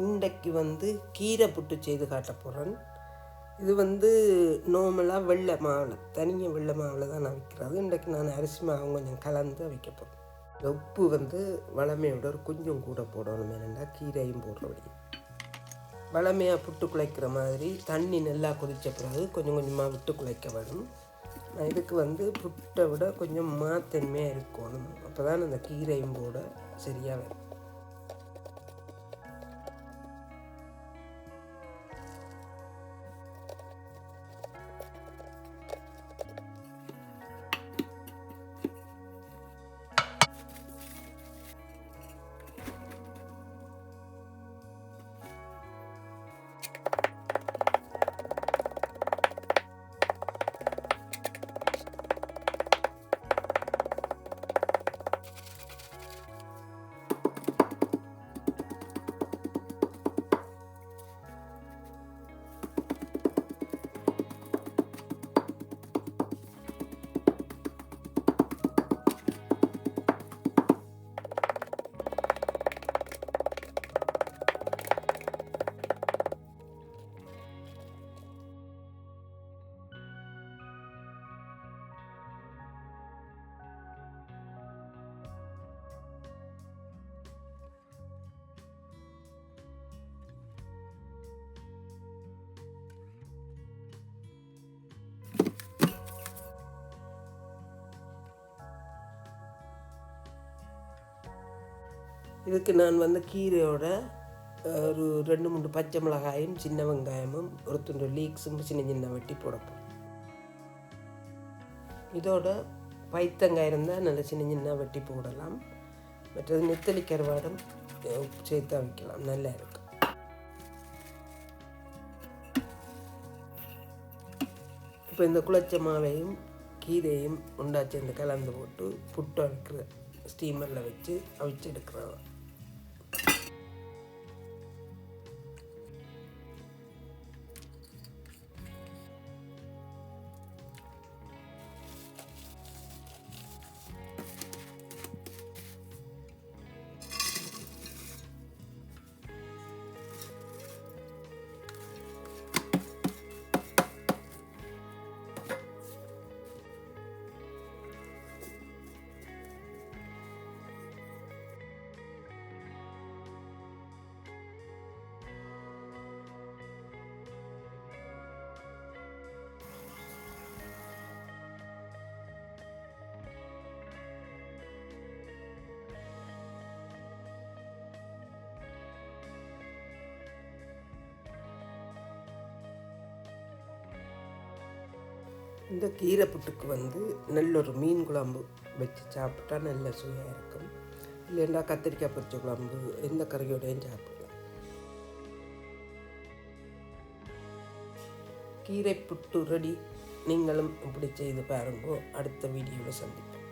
இன்றைக்கு கீரை புட்டு செய்து காட்ட போகிறேன். இது நார்மலாக வெள்ளை மாவில், தனியாக வெள்ளை மாவில் தான் நான் விற்கிறது. இன்றைக்கு நான் அரிசி மாவு கொஞ்சம் கலந்து வைக்க போகிறேன். உப்பு வளமையோட ஒரு கொஞ்சம் கூட போடணும். என்னென்னா கீரையும் போடுறபடி வளமையாக புட்டு குழைக்கிற மாதிரி தண்ணி நல்லா கொதித்த பிறகு கொஞ்சம் கொஞ்சமாக விட்டு குழைக்க வேணும். நான் இதுக்கு புட்டை விட கொஞ்சம் மாத்தன்மையாக இருக்கணும். அப்போ தான் அந்த கீரையும் போட சரியாக வரும். இதுக்கு நான் கீரையோட ஒரு 2-3 பச்சை மிளகாயும் சின்ன வெங்காயமும் ஒரு துண்டு லீக்ஸும் சின்ன சின்ன வெட்டி போடப்போம். இதோட பைத்தங்காய் இருந்தால் நல்ல சின்ன சின்ன வெட்டி போடலாம். மற்றது நெத்தலி கருவாடும் சேர்த்து வைக்கலாம், நல்லா இருக்கும். இப்போ இந்த குழச்ச மாவையும் கீரையும் உண்டாச்சு இந்த கலந்து போட்டு புட்டு அவிக்கிற ஸ்டீமரில் வச்சு அவிச்சு எடுக்கிறோம். இந்த கீரை புட்டுக்கு நல்ல ஒரு மீன் குழம்பு வச்சு சாப்பிட்டா நல்ல சுவையாக இருக்கும். இல்லைன்னா கத்திரிக்காய் பொரிச்ச குழம்பு எந்த கறியோடையும் சாப்பிடலாம். கீரை புட்டு ரெடி. நீங்களும் இப்படி செய்து பாருங்க. அடுத்த வீடியோவில் சந்திப்போம்.